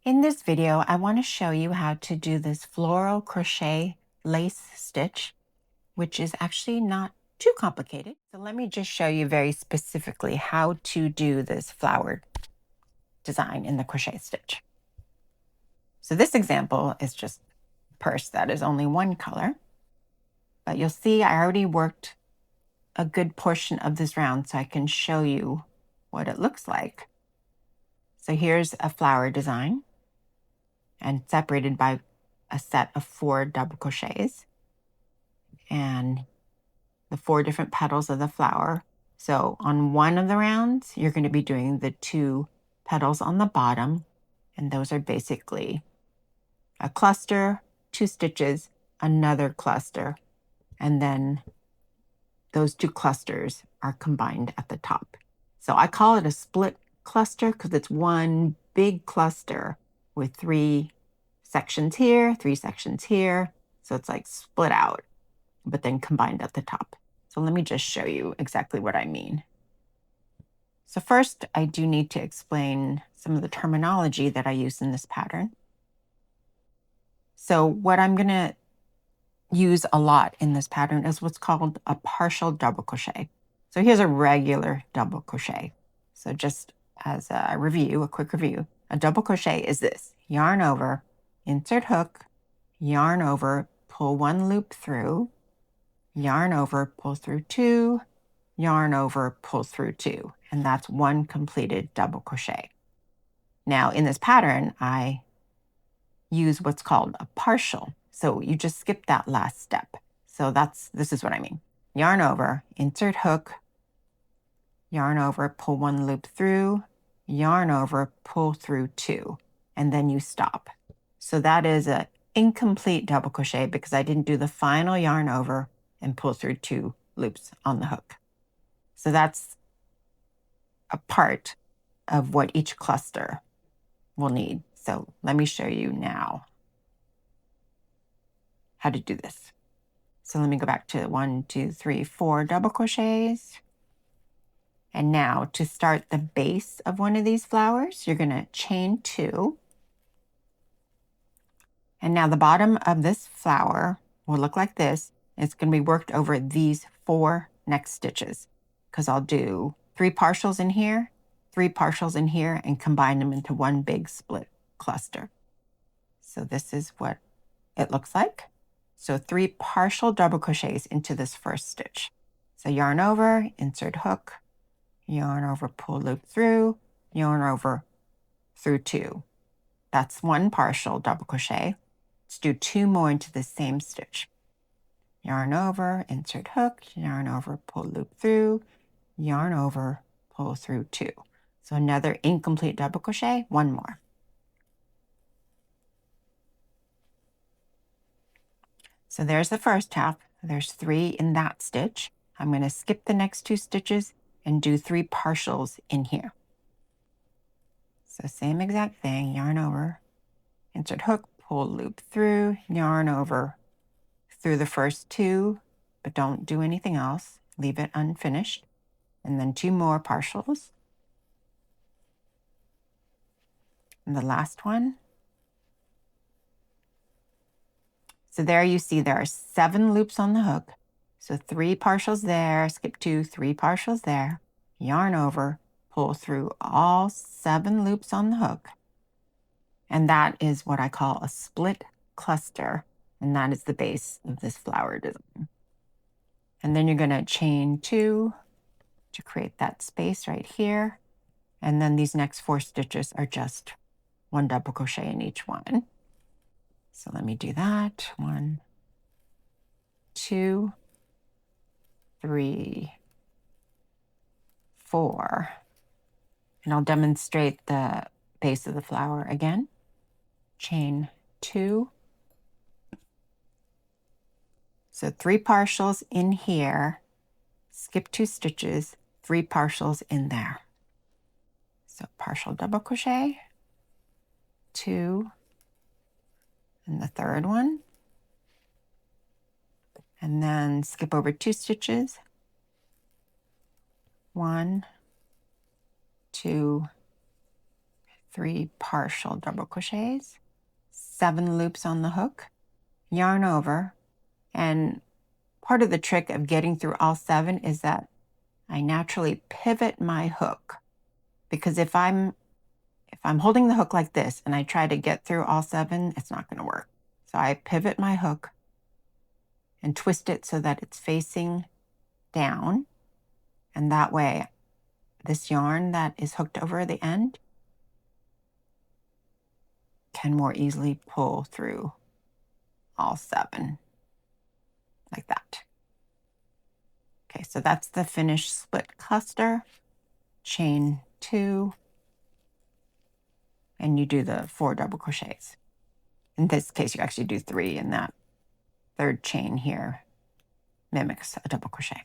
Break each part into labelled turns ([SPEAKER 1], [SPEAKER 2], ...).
[SPEAKER 1] In this video, I want to show you how to do this floral crochet lace stitch, which is actually not too complicated. So let me just show you very specifically how to do this flowered design in the crochet stitch. So this example is just a purse that is only one color, but you'll see I already worked a good portion of this round so I can show you what it looks like. So here's a flower design, and separated by a set of 4 double crochets and the 4 different petals of the flower. So on one of the rounds, you're going to be doing the 2 petals on the bottom, and those are basically a cluster, 2 stitches, another cluster, and then those 2 clusters are combined at the top. So I call it a split cluster because it's one big cluster with 3 sections here, 3 sections here. So it's like split out, but then combined at the top. So let me just show you exactly what I mean. So first, I do need to explain some of the terminology that I use in this pattern. So what I'm going to use a lot in this pattern is what's called a partial double crochet. So here's a regular double crochet. So just as a review, a quick review, a double crochet is this: yarn over, insert hook, yarn over, pull 1 loop through, yarn over, pull through 2, yarn over, pull through 2, and that's 1 completed double crochet. Now in this pattern, I use what's called a partial. So you just skip that last step. So this is what I mean. Yarn over, insert hook, yarn over, pull 1 loop through, yarn over, pull through 2, and then you stop. So that is an incomplete double crochet because I didn't do the final yarn over and pull through 2 loops on the hook. So that's a part of what each cluster will need. So let me show you now how to do this. So let me go back to 1, 2, 3, 4 double crochets. And now to start the base of one of these flowers, you're going to chain 2. And now the bottom of this flower will look like this. It's going to be worked over these 4 next stitches because I'll do 3 partials in here, 3 partials in here, and combine them into one big split cluster. So this is what it looks like. So 3 partial double crochets into this first stitch. So yarn over, insert hook, yarn over, pull loop through, yarn over, through 2. That's 1 partial double crochet. Let's do 2 more into the same stitch. Yarn over, insert hook, yarn over, pull loop through, yarn over, pull through 2. So another incomplete double crochet, 1 more. So there's the first half. There's 3 in that stitch. I'm going to skip the next 2 stitches and do 3 partials in here. So same exact thing, yarn over, insert hook, pull loop through, yarn over through the first 2, but don't do anything else. Leave it unfinished. And then 2 more partials. And the last one. So there you see there are 7 loops on the hook. So 3 partials there, skip 2, 3 partials there, yarn over, pull through all 7 loops on the hook. And that is what I call a split cluster. And that is the base of this flower design. And then you're going to chain 2 to create that space right here. And then these next 4 stitches are just 1 double crochet in each one. So let me do that. 1, 2, 3, 4. And I'll demonstrate the base of the flower again. Chain 2. So 3 partials in here, skip 2 stitches, 3 partials in there. So partial double crochet, 2, and the 3rd one, and then skip over 2 stitches, 1, 2, 3 partial double crochets, 7 loops on the hook, yarn over, and part of the trick of getting through all 7 is that I naturally pivot my hook, because if I'm holding the hook like this and I try to get through all 7, it's not going to work. So I pivot my hook and twist it so that it's facing down, and that way this yarn that is hooked over the end can more easily pull through all 7 like that. Okay, so that's the finished split cluster. Chain 2, and you do the 4 double crochets. In this case, you actually do 3, and that 3rd chain here mimics a double crochet,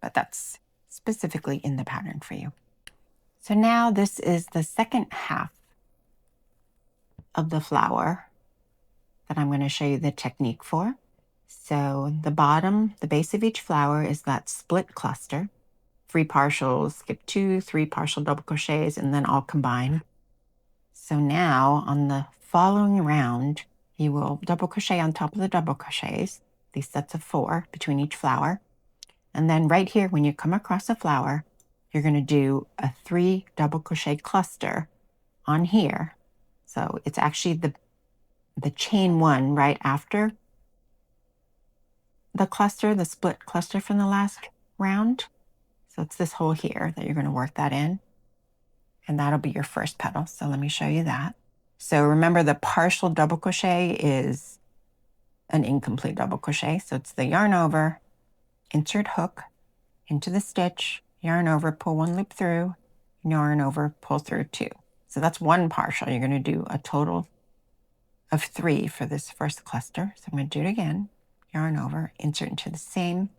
[SPEAKER 1] but that's specifically in the pattern for you. So now this is the second half of the flower that I'm going to show you the technique for. So the bottom, the base of each flower is that split cluster, 3 partials, skip 2, 3 partial double crochets, and then all combined. So now on the following round, you will double crochet on top of the double crochets, these sets of 4 between each flower. And then right here, when you come across a flower, you're going to do a 3 double crochet cluster on here. So it's actually the chain 1 right after the cluster, the split cluster from the last round. So it's this hole here that you're going to work that in, and that'll be your first petal. So let me show you that. So remember, the partial double crochet is an incomplete double crochet. So it's the yarn over, insert hook into the stitch, yarn over, pull 1 loop through, yarn over, pull through 2. So that's 1 partial. You're going to do a total of 3 for this first cluster. So I'm going to do it again. Yarn over, insert into the same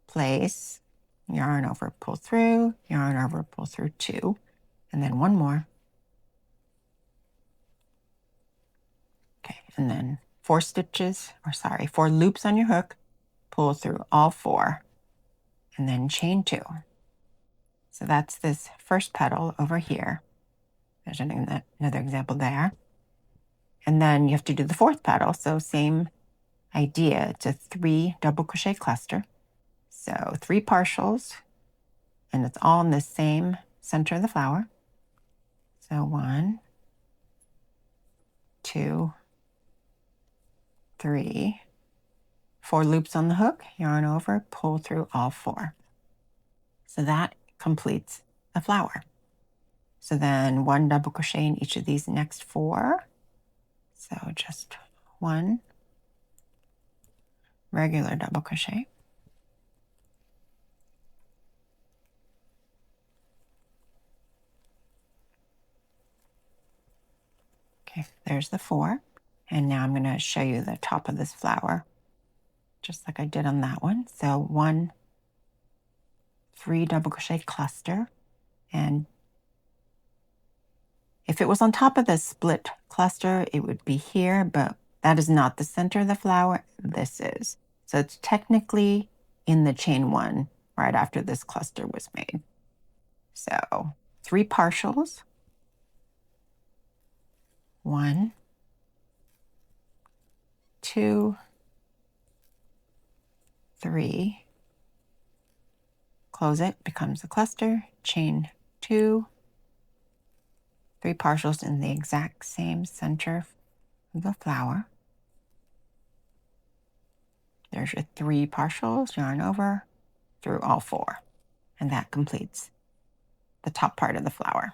[SPEAKER 1] place, yarn over, pull through, yarn over, pull through 2, and then 1 more. Okay, and then 4 loops on your hook, pull through all 4, and then chain 2. So that's this first petal over here. There's another example there. And then you have to do the 4th petal. So same idea. It's a 3 double crochet cluster. So 3 partials, and it's all in the same center of the flower. So 1, 2, 3, 4 loops on the hook, yarn over, pull through all 4. So that completes the flower. So then 1 double crochet in each of these next 4. So just 1 regular double crochet. Okay, there's the 4. And now I'm going to show you the top of this flower, just like I did on that one. So 1 3 double crochet cluster, and if it was on top of the split cluster, it would be here, but that is not the center of the flower. This is. So it's technically in the chain 1 right after this cluster was made. So 3 partials, 1, 2, 3, close it, becomes a cluster, chain 2, 3 partials in the exact same center of the flower. There's your 3 partials, yarn over, through all 4, and that completes the top part of the flower.